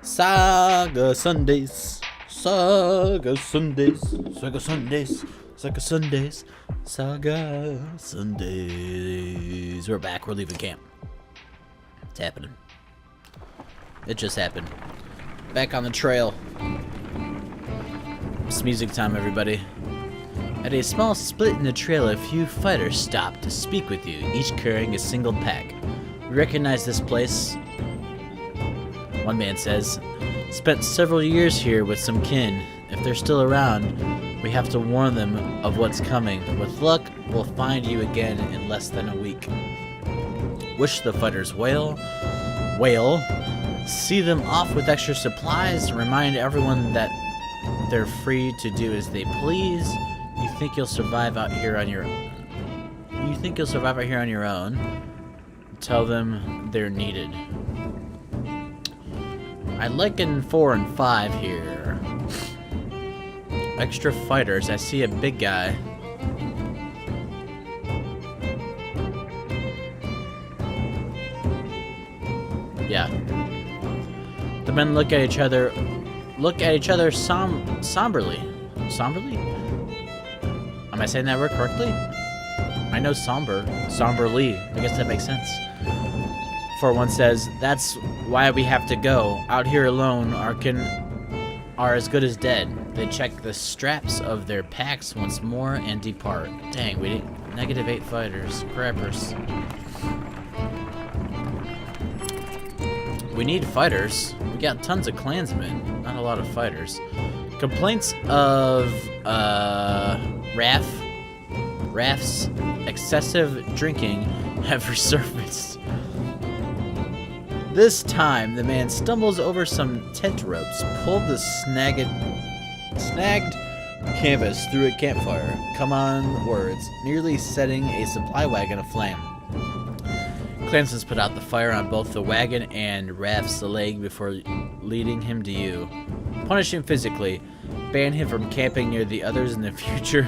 Saga Sundays, Saga Sundays, Saga Sundays, Saga Sundays, Saga Sundays. We're back. We're leaving camp. It's happening. It just happened. Back on the trail. It's music time, everybody. At a small split in the trail, a few fighters stopped to speak with you, each carrying a single pack. We recognize this place, one man says. Spent several years here with some kin. If they're still around, we have to warn them of what's coming. With luck, we'll find you again in less than a week. Wish the fighters wail. See them off with extra supplies. Remind everyone that they're free to do as they please. You think you'll survive out here on your own? Tell them they're needed. I liken 4 and 5 here. Extra fighters. I see a big guy. Yeah. The men look at each other somberly. Somberly? Am I saying that word correctly? I know somberly. I guess that makes sense. For one says, that's why we have to go. Out here alone, our kin are as good as dead. They check the straps of their packs once more and depart. Dang, we didn't. -8 fighters. Crappers. We need fighters. We got tons of clansmen. Not a lot of fighters. Complaints of, Raph's excessive drinking have resurfaced. This time, the man stumbles over some tent ropes, pulled the snagged canvas through a campfire. Come on, words, nearly setting a supply wagon aflame. Clansmen put out the fire on both the wagon and Raph's leg before leading him to you. Punish him physically. Ban him from camping near the others in the future.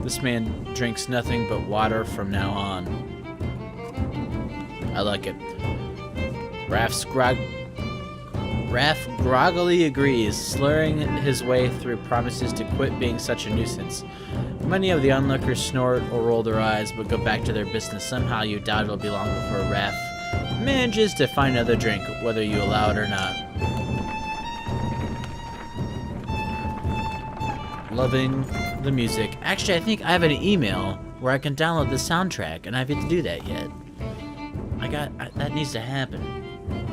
This man drinks nothing but water from now on. I like it. Raph groggily agrees, slurring his way through promises to quit being such a nuisance. Many of the onlookers snort or roll their eyes, but go back to their business. Somehow you doubt it'll be long before Raph manages to find another drink, whether you allow it or not. Loving the music. Actually, I think I have an email where I can download the soundtrack, and I have yet to do that yet. That needs to happen.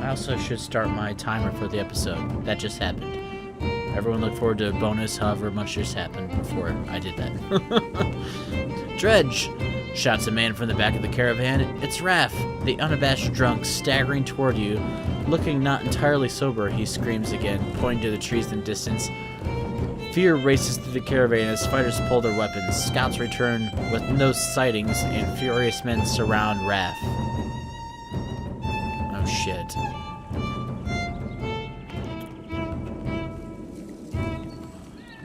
I also should start my timer for the episode. That just happened. Everyone look forward to a bonus, however much just happened before I did that. Dredge! Shouts a man from the back of the caravan. It's Raph, the unabashed drunk, staggering toward you. Looking not entirely sober, he screams again, pointing to the trees in distance. Fear races through the caravan as fighters pull their weapons. Scouts return with no sightings, and furious men surround Raph. Oh shit.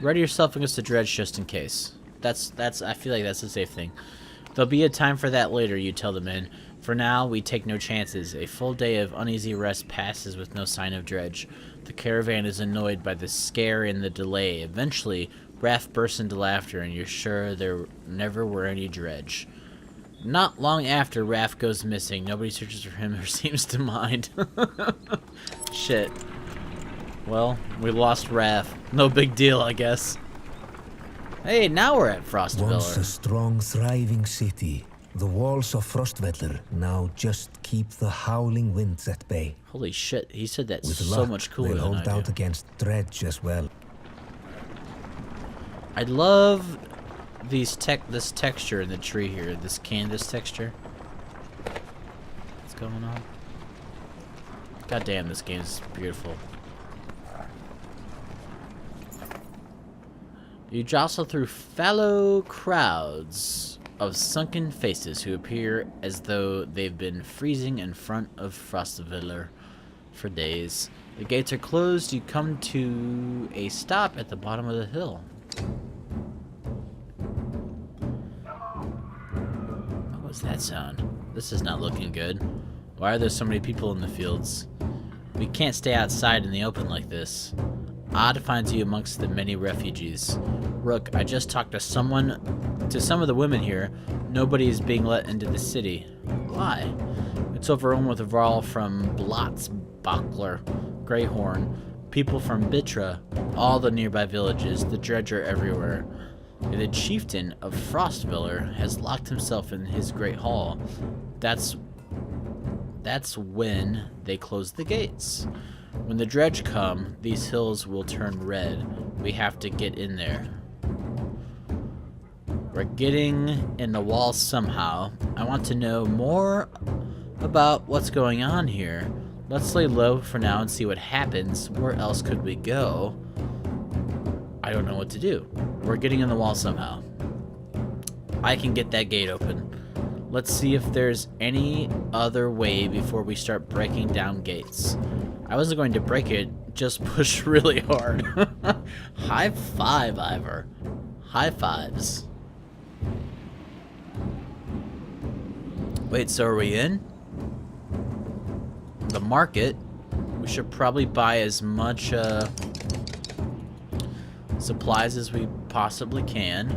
Ready yourself against the dredge just in case. I feel like that's a safe thing. There'll be a time for that later, you tell the men. For now, we take no chances. A full day of uneasy rest passes with no sign of dredge. The caravan is annoyed by the scare and the delay. Eventually, Raph bursts into laughter, and you're sure there never were any dredge. Not long after, Raph goes missing. Nobody searches for him or seems to mind. Shit. Well, we lost Raph. No big deal, I guess. Hey, now we're at Frostveller. Once a strong, thriving city, the walls of Frostveller now just keep the howling winds at bay. Holy shit, he said that With so luck, much cooler they'll than I hold do. out against dredge as well. I love this texture in the tree here, this canvas texture. What's going on? God damn, this game is beautiful. You jostle through fallow crowds of sunken faces who appear as though they've been freezing in front of Frostveller for days. The gates are closed. You come to a stop at the bottom of the hill. What's that sound? This is not looking good. Why are there so many people in the fields? We can't stay outside in the open like this. Odd finds you amongst the many refugees. Rook, I just talked to some of the women here. Nobody is being let into the city. Why? It's overrun with a brawl from Blotzbachler, Greyhorn, people from Bitra, all the nearby villages, the dredger everywhere. The chieftain of Frostviller has locked himself in his great hall. That's when they close the gates. When the dredge come, these hills will turn red. We have to get in there. We're getting in the wall somehow. I want to know more about what's going on here. Let's lay low for now and see what happens. Where else could we go? I don't know what to do. We're getting in the wall somehow. I can get that gate open. Let's see if there's any other way before we start breaking down gates. I wasn't going to break it, just push really hard. High five, Ivor. High fives. Wait, so are we in? The market. We should probably buy as much supplies as we possibly can.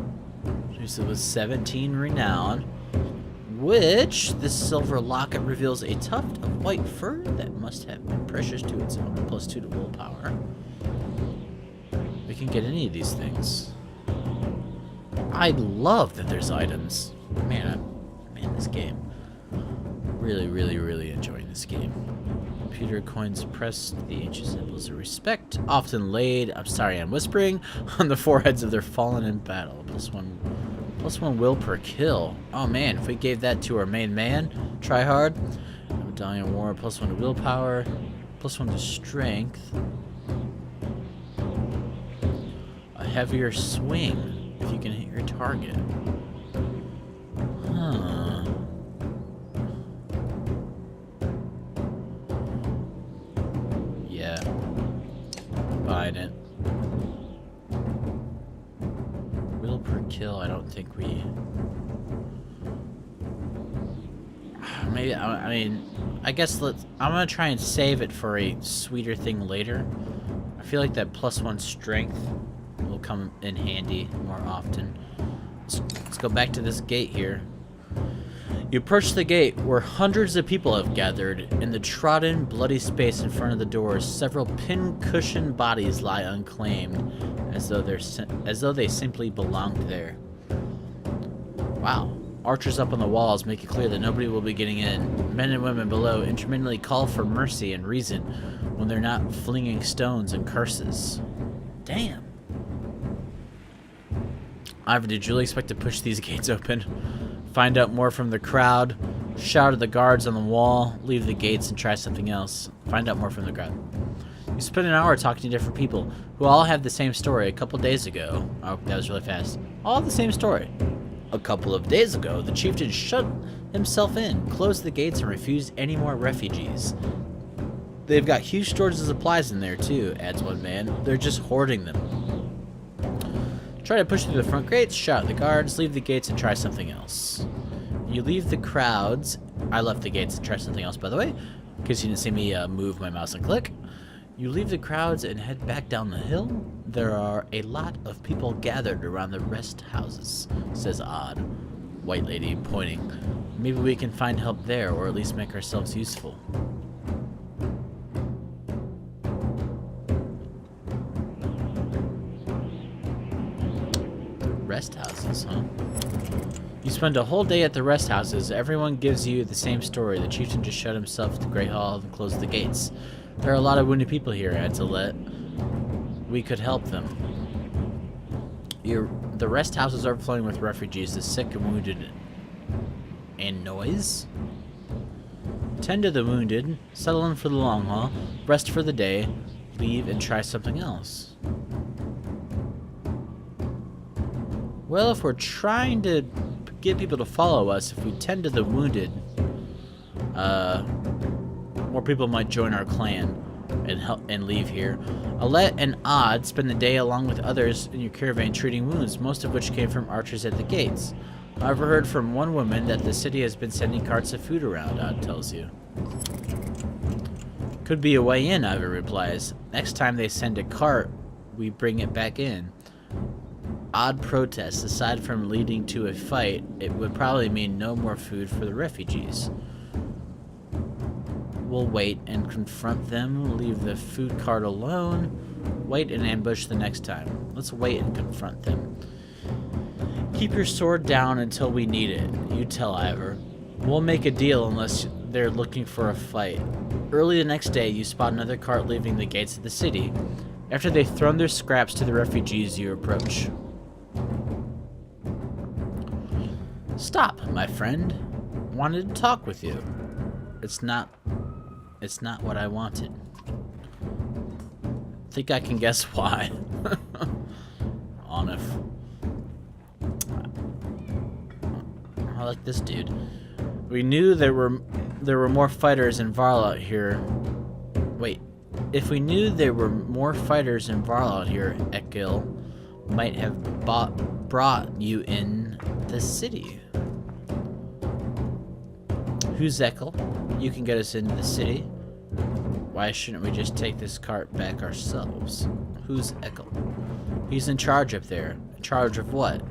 So it was 17 renown, which this silver locket reveals a tuft of white fur that must have been precious to its owner, +2 to willpower. We can get any of these things. I love that there's items. Man, this game. Really, really, really enjoying this game. Computer coins pressed, the ancient symbols of respect, often laid, I'm sorry I'm whispering, on the foreheads of their fallen in battle. +1 will per kill. Oh man, if we gave that to our main man, try hard. Medallion War, +1 to willpower, +1 to strength. A heavier swing if you can hit your target. Huh. Yeah. Buying it. Will per kill, I don't think we... Maybe, I mean, I guess I'm gonna try and save it for a sweeter thing later. I feel like that +1 strength will come in handy more often. Let's go back to this gate here. You approach the gate where hundreds of people have gathered. In the trodden, bloody space in front of the doors, several pin-cushioned bodies lie unclaimed, as though they simply belonged there. Wow. Archers up on the walls make it clear that nobody will be getting in. Men and women below intermittently call for mercy and reason when they're not flinging stones and curses. Damn. Ivor, did you really expect to push these gates open? Find out more from the crowd. Shout at the guards on the wall. Leave the gates and try something else. Find out more from the crowd. You spend an hour talking to different people who all have the same story. A couple days ago... Oh, that was really fast. All the same story. A couple of days ago, the chieftain shut himself in, closed the gates, and refused any more refugees. They've got huge stores of supplies in there, too, adds one man. They're just hoarding them. Try to push through the front gates, shout at the guards, leave the gates, and try something else. You leave the crowds. I left the gates and try something else, by the way, because you didn't see me move my mouse and click. You leave the crowds and head back down the hill. There are a lot of people gathered around the rest houses, says Odd. White lady pointing. Maybe we can find help there, or at least make ourselves useful. The rest houses, huh? You spend a whole day at the rest houses. Everyone gives you the same story. The chieftain just shut himself to the Great Hall and closed the gates. There are a lot of wounded people here, adds Alette. We could help them. The rest houses are overflowing with refugees, the sick and wounded. And noise? Tend to the wounded, settle in for the long haul, rest for the day, leave and try something else. Well, if we're trying to get people to follow us, if we tend to the wounded, more people might join our clan and help and leave here. Alette and Odd spend the day along with others in your caravan treating wounds, most of which came from archers at the gates. I overheard from one woman that the city has been sending carts of food around, Odd tells you. Could be a way in, Ivor replies. Next time they send a cart, we bring it back in. Odd protests. Aside from leading to a fight, it would probably mean no more food for the refugees. We'll wait and confront them, leave the food cart alone, wait and ambush the next time. Let's wait and confront them. Keep your sword down until we need it, you tell Ivor. We'll make a deal unless they're looking for a fight. Early the next day, you spot another cart leaving the gates of the city. After they've thrown their scraps to the refugees, you approach. Stop, my friend. Wanted to talk with you. It's not what I wanted. Think I can guess why. Onif. I like this dude. We knew there were more fighters in Varl out here. Wait. If we knew there were more fighters in Varl out here, Ekil might have brought you in the city. Who's Ekil? You can get us into the city. Why shouldn't we just take this cart back ourselves? Who's Ekil? He's in charge up there. In charge of what?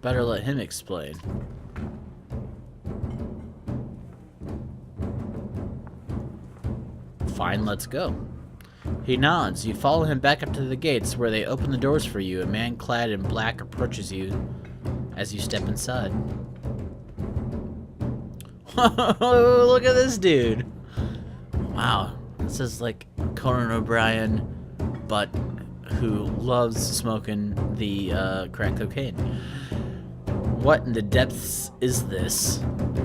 Better let him explain. Fine, let's go. He nods. You follow him back up to the gates where they open the doors for you. A man clad in black approaches you as you step inside. Look at this dude. Wow. This is like Conan O'Brien, but who loves smoking the crack cocaine. What in the depths is this?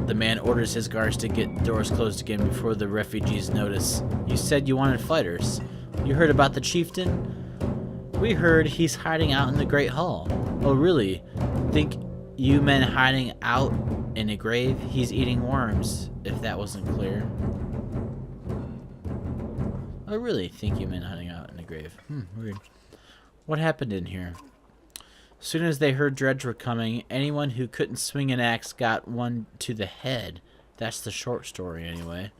The man orders his guards to get doors closed again before the refugees notice. You said you wanted fighters. You heard about the chieftain? We heard he's hiding out in the Great Hall. Oh, really? Think you meant hiding out in a grave? He's eating worms, if that wasn't clear. I really think you meant hiding out in a grave. Weird. What happened in here? As soon as they heard Dredge were coming, anyone who couldn't swing an axe got one to the head. That's the short story, anyway.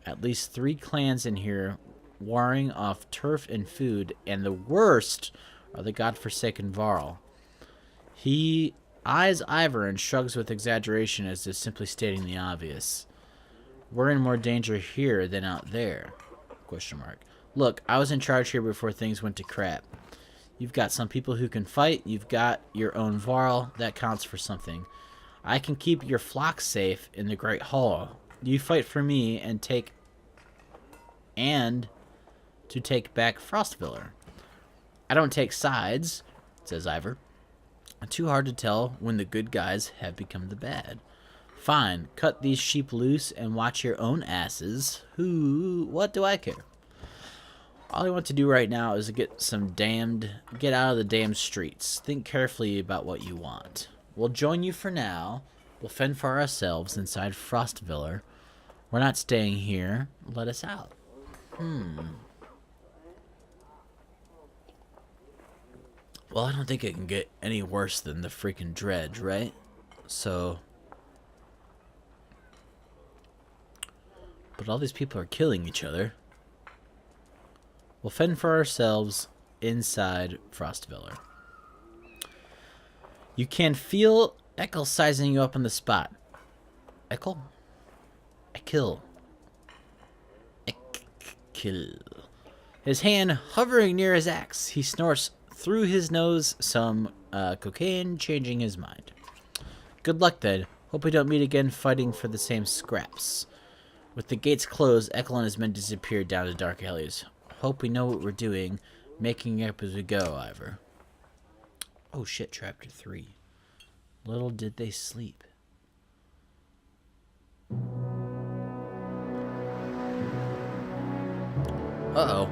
At least 3 clans in here, warring off turf and food, and the worst are the godforsaken Varl. He eyes Ivor and shrugs with exaggeration as if simply stating the obvious. We're in more danger here than out there? Question mark. Look, I was in charge here before things went to crap. You've got some people who can fight. You've got your own Varl. That counts for something. I can keep your flock safe in the Great Hall. You fight for me and to take back Frostviller. I don't take sides, says Ivor. Too hard to tell when the good guys have become the bad. Fine, cut these sheep loose and watch your own asses. What do I care? All I want to do right now is get out of the damned streets. Think carefully about what you want. We'll join you for now. We'll fend for ourselves inside Frostviller. We're not staying here. Let us out. Well, I don't think it can get any worse than the freaking Dredge, right? So... But all these people are killing each other. We'll fend for ourselves inside Frostviller. You can feel Ekil sizing you up on the spot. Ekil? Ekil. Ekil. His hand hovering near his axe. He snorts through his nose some cocaine, changing his mind. Good luck, then. Hope we don't meet again fighting for the same scraps. With the gates closed, Ekil and his men disappeared down the dark alleys. Hope we know what we're doing, making up as we go, Ivor. Oh shit, chapter 3. Little did they sleep. Uh-oh.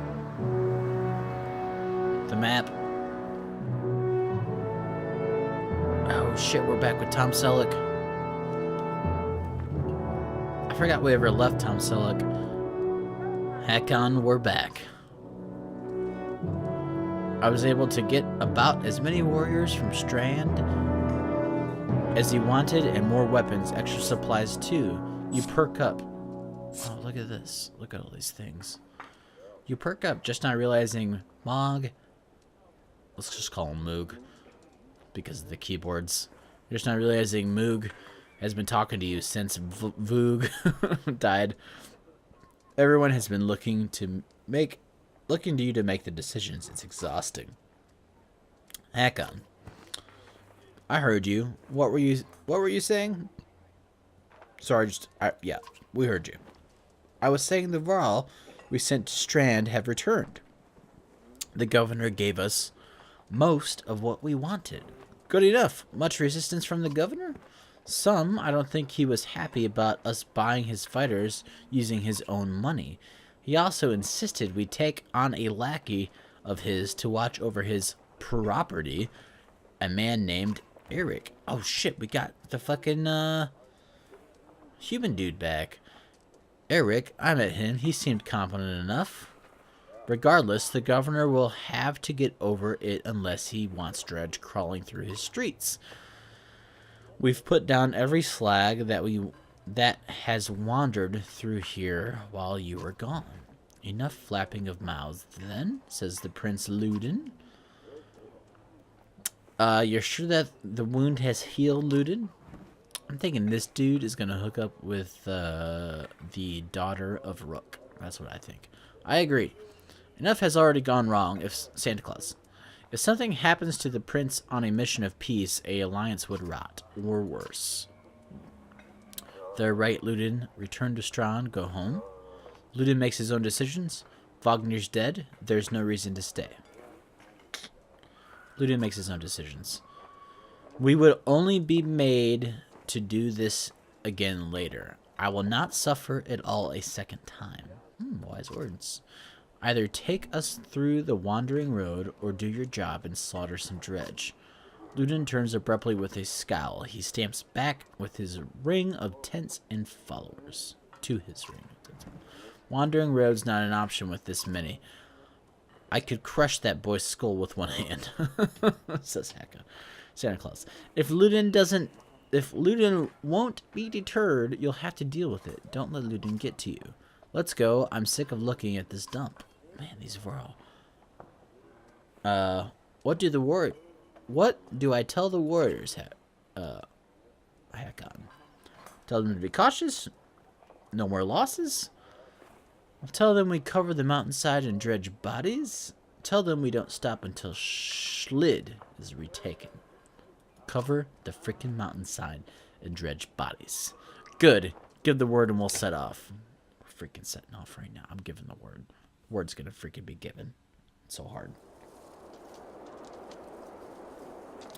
The map. Oh shit, we're back with Tom Selleck. I forgot we ever left Tom Selleck. Heck on, we're back. I was able to get about as many warriors from Strand as he wanted, and more weapons, extra supplies too. You perk up. Oh, look at this. Look at all these things. You perk up, just not realizing Mog. Let's just call him Moog, because of the keyboards. You're just not realizing Moog has been talking to you since Voog died. Everyone has been looking to you to make the decisions. It's exhausting. Heck on. I heard you. What were you saying? Sorry, yeah, we heard you. I was saying the Varl we sent to Strand have returned. The governor gave us most of what we wanted. Good enough. Much resistance from the governor? Some. I don't think he was happy about us buying his fighters using his own money. He also insisted we take on a lackey of his to watch over his property, a man named Eric. Oh shit, we got the fucking human dude back. Eric, I met him. He seemed competent enough. Regardless, the governor will have to get over it unless he wants Dredge crawling through his streets. We've put down every slag that has wandered through here while you were gone. Enough flapping of mouths, then, says the Prince Luden. You're sure that the wound has healed, Luden? I'm thinking this dude is going to hook up with the daughter of Rook. That's what I think. I agree. Enough has already gone wrong if Santa Claus. If something happens to the prince on a mission of peace, a alliance would rot, or worse. They're right, Luden. Return to Strand, go home. Luden makes his own decisions. Wagner's dead. There's no reason to stay. Luden makes his own decisions. We would only be made to do this again later. I will not suffer it all a second time. Wise words. Either take us through the wandering road or do your job and slaughter some dredge. Luden turns abruptly with a scowl. He stamps back with his ring of tents and followers. To his ring of tents. Wandering road's not an option with this many. I could crush that boy's skull with one hand, says Hecka. Santa Claus. If Luden won't be deterred, you'll have to deal with it. Don't let Luden get to you. Let's go. I'm sick of looking at this dump. Man, these Varl. What do I tell the warriors? Heck on. Tell them to be cautious. No more losses. I'll tell them we cover the mountainside and dredge bodies. Tell them we don't stop until Schlid is retaken. Cover the frickin' mountainside and dredge bodies. Good. Give the word and we'll set off. We're freaking setting off right now. I'm giving the word. Word's gonna freaking be given. It's so hard.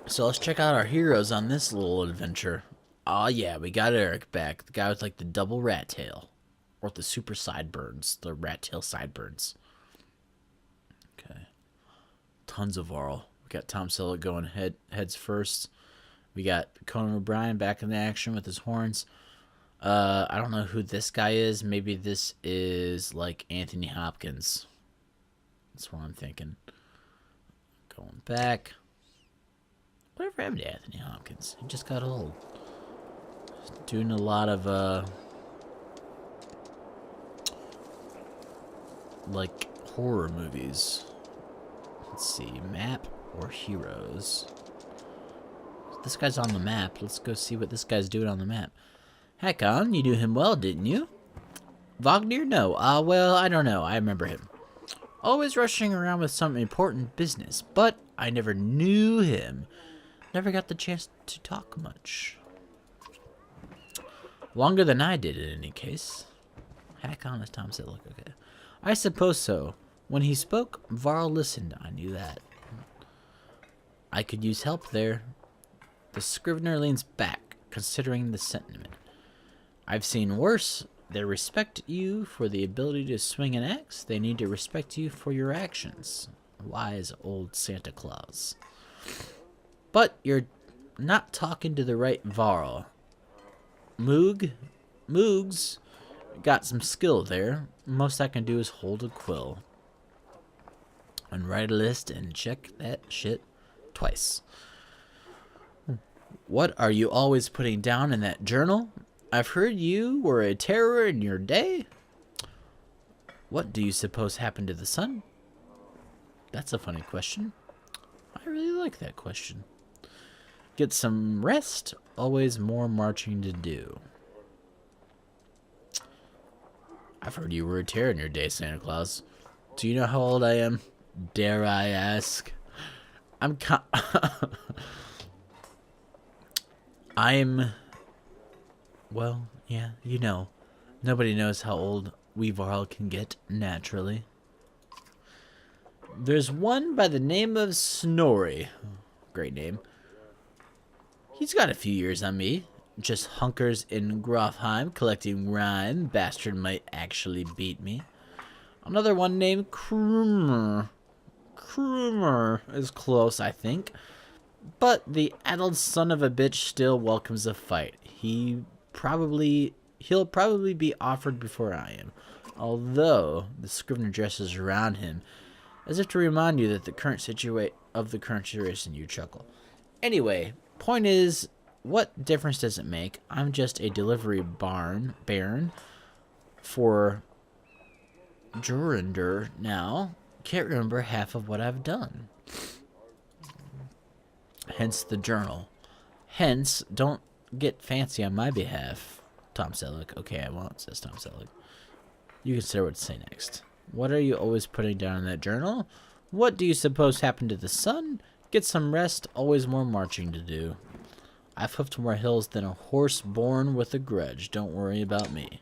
So let's check out our heroes on this little adventure. Oh yeah, we got Eric back. The guy with like the double rat tail. Or the super sideburns. The rat tail sideburns. Okay. Tons of Varl. We got Tom Selleck going heads first. We got Conan O'Brien back in the action with his horns. I don't know who this guy is. Maybe this is like Anthony Hopkins. That's what I'm thinking. Going back. Whatever happened to Anthony Hopkins? He just got old. Doing a lot of like horror movies. Let's see, map or heroes. This guy's on the map. Let's go see what this guy's doing on the map. Heck on, you knew him well, didn't you? Wagner? No. Well, I don't know. I remember him. Always rushing around with some important business, but I never knew him. Never got the chance to talk much. Longer than I did, in any case. Heck on, as Tom said, look, okay. I suppose so. When he spoke, Varl listened. I knew that. I could use help there. The Scrivener leans back, considering the sentiment. I've seen worse. They respect you for the ability to swing an axe. They need to respect you for your actions. Wise old Santa Claus. But you're not talking to the right Varl. Moog's got some skill there. Most I can do is hold a quill. And write a list and check that shit twice. What are you always putting down in that journal? I've heard you were a terror in your day. What do you suppose happened to the sun? That's a funny question. I really like that question. Get some rest. Always more marching to do. I've heard you were a terror in your day, Santa Claus. Do you know how old I am? Dare I ask? Well, yeah, you know. Nobody knows how old we Varl can get, naturally. There's one by the name of Snorri. Great name. He's got a few years on me. Just hunkers in Grofheim collecting rhyme. Bastard might actually beat me. Another one named Krumer. Krumer is close, I think. But the addled son of a bitch still welcomes a fight. He'll probably be offered before I am. Although the Scrivener dresses around him as if to remind you that the current situation, you chuckle. Anyway, point is, what difference does it make? I'm just a delivery baron for Jurinder now. Can't remember half of what I've done. Hence the journal. Hence, don't get fancy on my behalf, Tom Selleck. Okay, I won't, says Tom Selleck. You consider what to say next. What are you always putting down in that journal? What do you suppose happened to the sun? Get some rest, always more marching to do. I've hoofed more hills than a horse born with a grudge. Don't worry about me.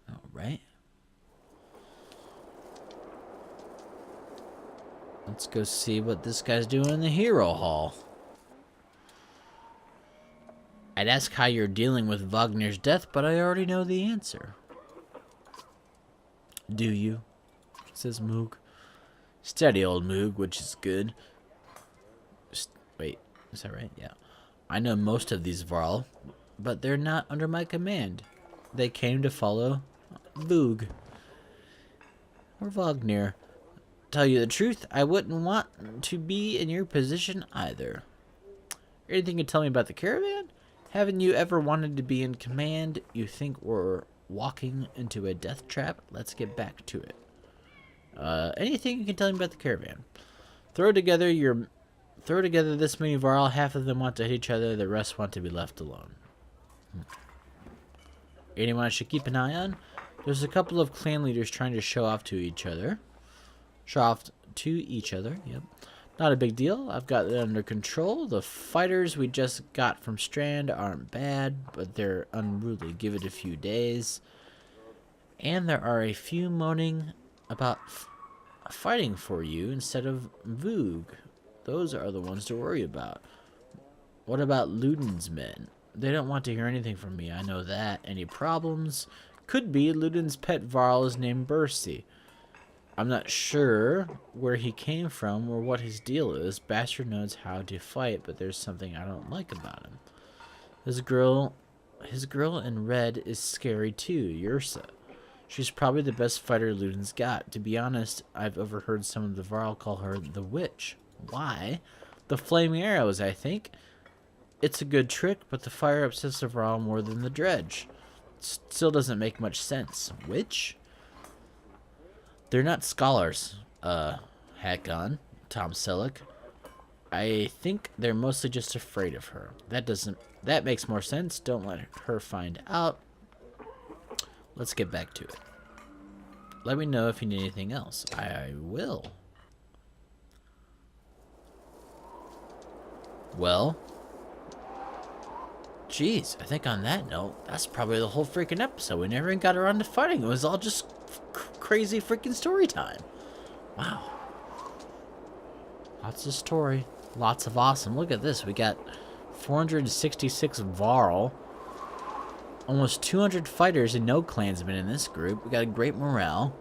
Alright. Let's go see what this guy's doing in the Hero Hall. I'd ask how you're dealing with Wagner's death, but I already know the answer. Do you? Says Moog. Steady old Moog, which is good. Wait, is that right? Yeah. I know most of these Varl, but they're not under my command. They came to follow Voog. Or Wagner. Tell you the truth, I wouldn't want to be in your position either. Anything you tell me about the caravan? Haven't you ever wanted to be in command? You think we're walking into a death trap? Let's get back to it. Anything you can tell me about the caravan? Throw together this many Varl. Half of them want to hit each other. The rest want to be left alone. Anyone I should keep an eye on? There's a couple of clan leaders trying to show off to each other. Yep. Not a big deal. I've got it under control. The fighters we just got from Strand aren't bad, but they're unruly. Give it a few days. And there are a few moaning about fighting for you instead of Voog. Those are the ones to worry about. What about Ludin's men? They don't want to hear anything from me. I know that. Any problems? Could be Ludin's pet Varl is named Bercy. I'm not sure where he came from or what his deal is. Bastard knows how to fight, but there's something I don't like about him. His girl in red is scary too, Ursa. She's probably the best fighter Ludin's got. To be honest, I've overheard some of the Varl call her the witch. Why? The flaming arrows, I think. It's a good trick, but the fire upsets the Varl more than the dredge. Still doesn't make much sense. Witch? They're not scholars, hack on, Tom Selleck. I think they're mostly just afraid of her. That makes more sense. Don't let her find out. Let's get back to it. Let me know if you need anything else. I will. Well, jeez, I think on that note, that's probably the whole freaking episode. We never even got around to fighting. It was all just crazy freaking story time. Wow. Lots of story. Lots of awesome. Look at this. We got 466 Varl. Almost 200 fighters and no clansmen in this group. We got a great morale.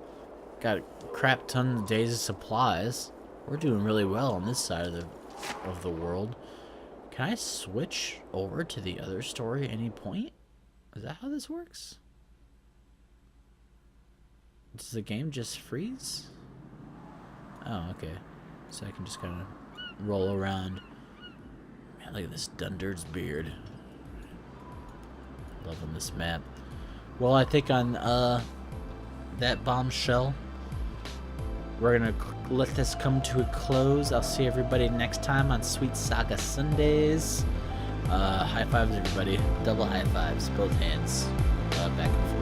Got a crap ton of days of supplies. We're doing really well on this side of the world. Can I switch over to the other story at any point? Is that how this works? Does the game just freeze? Oh, okay. So I can just kind of roll around. Man, Look at this Dunderd's beard. Loving this map. Well, I think on that bombshell, we're gonna let this come to a close. I'll see everybody next time on Sweet Saga Sundays. High fives, everybody. Double high fives, both hands. Back and forth.